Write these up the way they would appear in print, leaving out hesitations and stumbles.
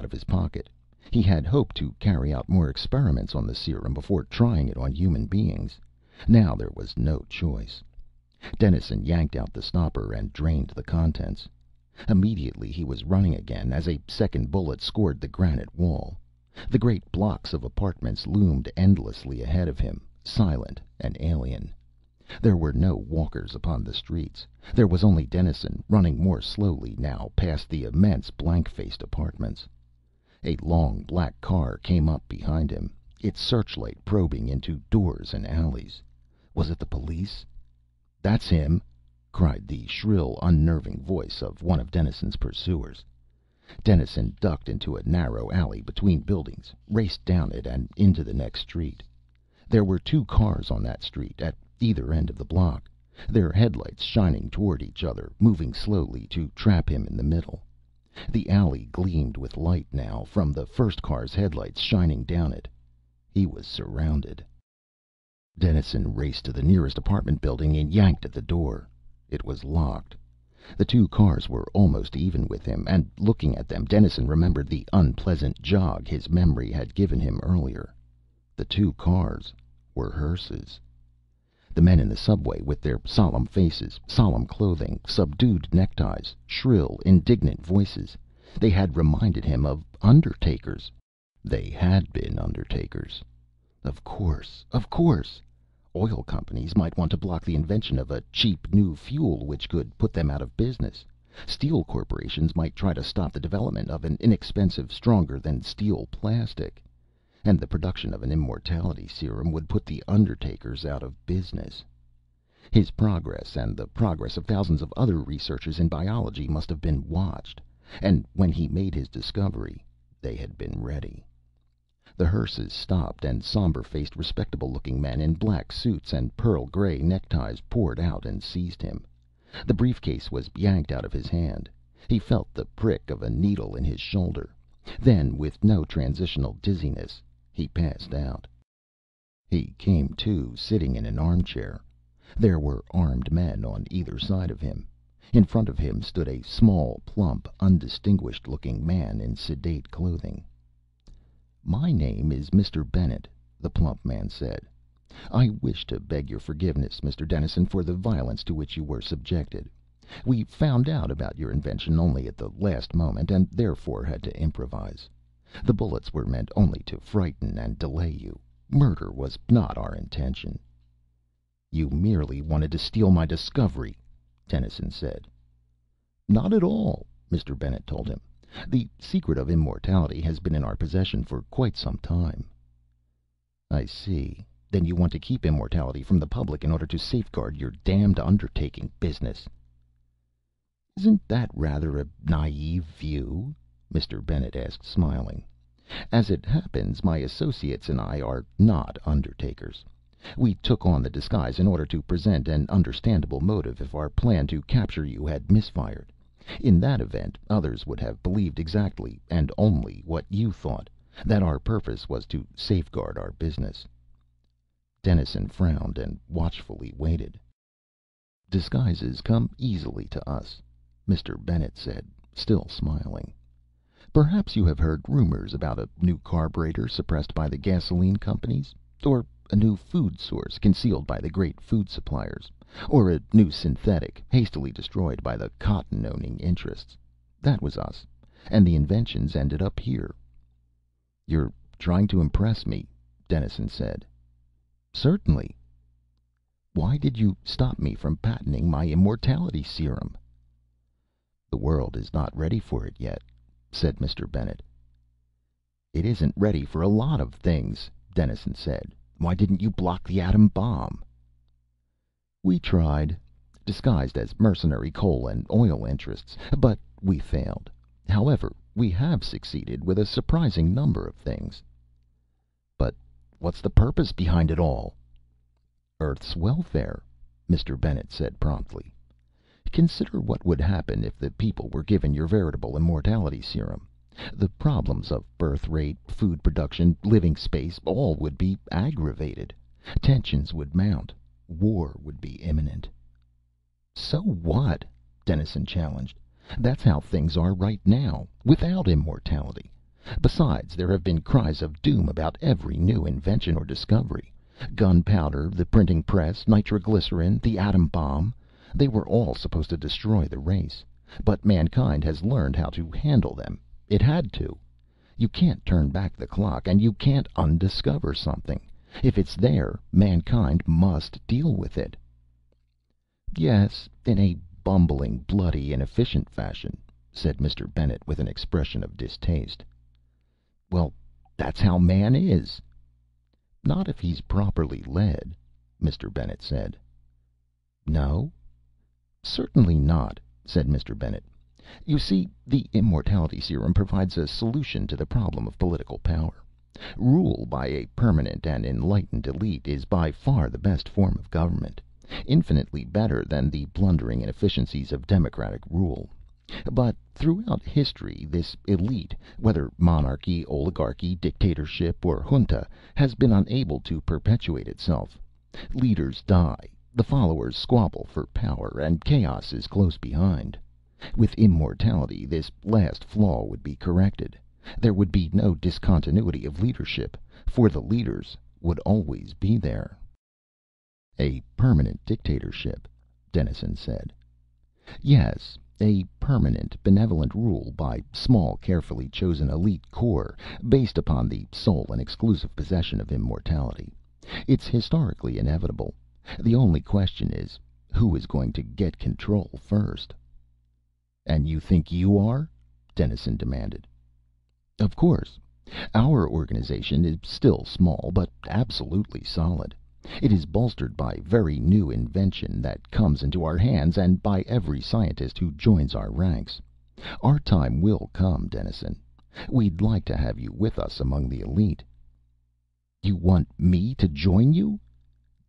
out of his pocket. He had hoped to carry out more experiments on the serum before trying it on human beings. Now there was no choice. Dennison yanked out the stopper and drained the contents. Immediately he was running again as a second bullet scored the granite wall. The great blocks of apartments loomed endlessly ahead of him, silent and alien. There were no walkers upon the streets. There was only Dennison, running more slowly now past the immense blank-faced apartments. A long black car came up behind him, its searchlight probing into doors and alleys. Was it the police? "That's him!" cried the shrill, unnerving voice of one of Dennison's pursuers. Dennison ducked into a narrow alley between buildings, raced down it and into the next street. There were two cars on that street, at either end of the block, their headlights shining toward each other, moving slowly to trap him in the middle. The alley gleamed with light now, from the first car's headlights shining down it. He was surrounded. Dennison raced to the nearest apartment building and yanked at the door. It was locked. The two cars were almost even with him, and looking at them, Dennison remembered the unpleasant jog his memory had given him earlier. The two cars were hearses. The men in the subway, with their solemn faces, solemn clothing, subdued neckties, shrill, indignant voices, they had reminded him of undertakers. They had been undertakers. Of course, of course. Oil companies might want to block the invention of a cheap new fuel which could put them out of business. Steel corporations might try to stop the development of an inexpensive, stronger than steel plastic. And the production of an immortality serum would put the undertakers out of business. His progress, and the progress of thousands of other researchers in biology, must have been watched. And when he made his discovery, they had been ready. The hearses stopped, and somber-faced, respectable-looking men in black suits and pearl-gray neckties poured out and seized him. The briefcase was yanked out of his hand. He felt the prick of a needle in his shoulder. Then, with no transitional dizziness, he passed out. He came to, sitting in an armchair. There were armed men on either side of him. In front of him stood a small, plump, undistinguished-looking man in sedate clothing. "My name is Mr. Bennett," the plump man said. "I wish to beg your forgiveness, Mr. Dennison, for the violence to which you were subjected. We found out about your invention only at the last moment, and therefore had to improvise. The bullets were meant only to frighten and delay you. Murder was not our intention." "You merely wanted to steal my discovery," Dennison said. "Not at all," Mr. Bennett told him. "The secret of immortality has been in our possession for quite some time." "I see. Then you want to keep immortality from the public in order to safeguard your damned undertaking business." "Isn't that rather a naive view?" Mr. Bennett asked, smiling. "As it happens, my associates and I are not undertakers. We took on the disguise in order to present an understandable motive if our plan to capture you had misfired. In that event, others would have believed exactly, and only, what you thought, that our purpose was to safeguard our business." Dennison frowned and watchfully waited. "Disguises come easily to us," Mr. Bennett said, still smiling. "Perhaps you have heard rumors about a new carburetor suppressed by the gasoline companies, or a new food source concealed by the great food suppliers, or a new synthetic hastily destroyed by the cotton-owning interests. That was us, and the inventions ended up here." "You're trying to impress me," Dennison said. "Certainly." "Why did you stop me from patenting my immortality serum?" "The world is not ready for it yet," said Mr. Bennett. "It isn't ready for a lot of things," Dennison said. "Why didn't you block the atom bomb?" "We tried, disguised as mercenary coal and oil interests, but we failed. However, we have succeeded with a surprising number of things." "But what's the purpose behind it all?" "Earth's welfare," Mr. Bennett said promptly. "Consider what would happen if the people were given your veritable immortality serum. The problems of birth rate, food production, living space, all would be aggravated. Tensions would mount. War would be imminent." "So what?" Dennison challenged. "That's how things are right now, without immortality. Besides, there have been cries of doom about every new invention or discovery. Gunpowder, the printing press, nitroglycerin, the atom bomb. They were all supposed to destroy the race. But mankind has learned how to handle them. It had to. You can't turn back the clock, and you can't undiscover something. If it's there, mankind must deal with it. Yes, in a bumbling, bloody, inefficient fashion, said Mr. Bennett with an expression of distaste. Well, that's how man is. Not if he's properly led, Mr. Bennett said. No? Certainly not, said Mr. Bennett. You see, the immortality serum provides a solution to the problem of political power. Rule by a permanent and enlightened elite is by far the best form of government, infinitely better than the blundering inefficiencies of democratic rule. But throughout history, this elite, whether monarchy, oligarchy, dictatorship, or junta, has been unable to perpetuate itself. Leaders die, the followers squabble for power, and chaos is close behind. With immortality, this last flaw would be corrected. There would be no discontinuity of leadership, for the leaders would always be there. A permanent dictatorship, Dennison said. Yes. A permanent, benevolent rule by small, carefully chosen elite corps, based upon the sole and exclusive possession of immortality. It's historically inevitable. The only question is, who is going to get control first? And you think you are? Dennison demanded. Of course. Our organization is still small, but absolutely solid. It is bolstered by very new invention that comes into our hands, and by every scientist who joins our ranks. Our time will come, Dennison. We'd like to have you with us among the elite. You want me to join you?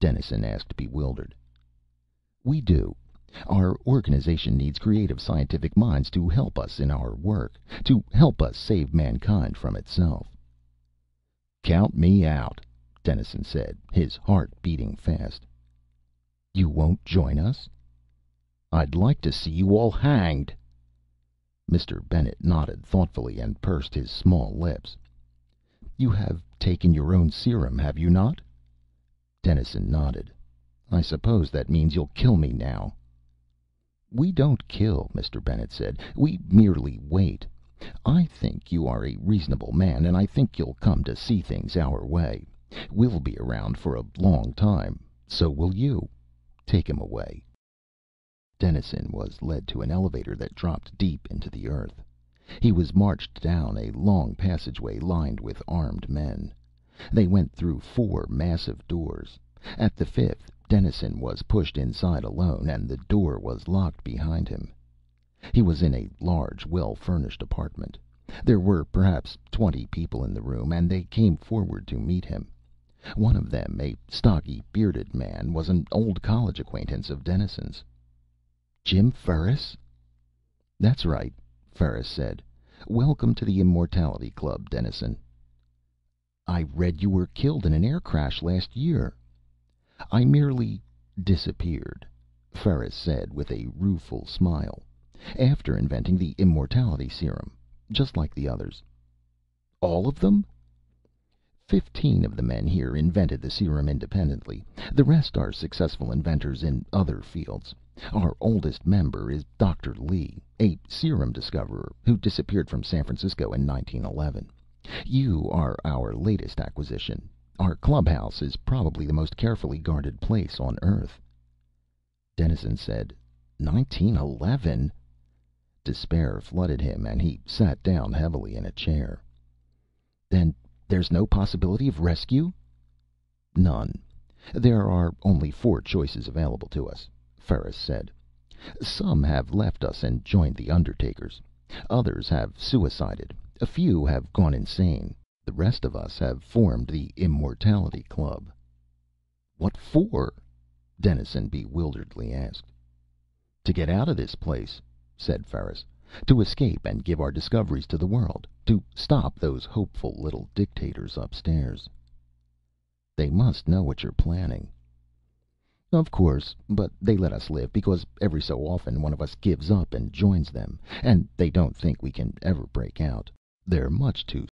Dennison asked, bewildered. We do. Our organization needs creative scientific minds to help us in our work, to help us save mankind from itself. Count me out, Dennison said, his heart beating fast. You won't join us? I'd like to see you all hanged. Mr. Bennett nodded thoughtfully and pursed his small lips. You have taken your own serum, have you not? Dennison nodded. I suppose that means you'll kill me now. We don't kill, Mr. Bennett said. We merely wait. I think you are a reasonable man, and I think you'll come to see things our way. We'll be around for a long time. So will you. Take him away. Dennison was led to an elevator that dropped deep into the earth. He was marched down a long passageway lined with armed men. They went through 4 massive doors. At the 5th, Dennison was pushed inside alone, and the door was locked behind him. He was in a large, well-furnished apartment. There were perhaps 20 people in the room, and they came forward to meet him. One of them, a stocky, bearded man, was an old college acquaintance of Dennison's. Jim Ferris? That's right, Ferris said. Welcome to the Immortality Club, Dennison. I read you were killed in an air crash last year. I merely disappeared, Ferris said with a rueful smile, after inventing the immortality serum, just like the others. All of them? 15 of the men here invented the serum independently. The rest are successful inventors in other fields. Our oldest member is Dr. Lee, a serum discoverer who disappeared from San Francisco in 1911. You are our latest acquisition. Our clubhouse is probably the most carefully guarded place on Earth. Dennison said, 1911? Despair flooded him, and he sat down heavily in a chair. Then there's no possibility of rescue? None. There are only 4 choices available to us, Ferris said. Some have left us and joined the Undertakers. Others have suicided. A few have gone insane. The rest of us have formed the Immortality Club. What for? Dennison bewilderedly asked. To get out of this place, said Ferris. To escape and give our discoveries to the world. To stop those hopeful little dictators upstairs. They must know what you're planning. Of course, but they let us live because every so often one of us gives up and joins them, and they don't think we can ever break out. They're much too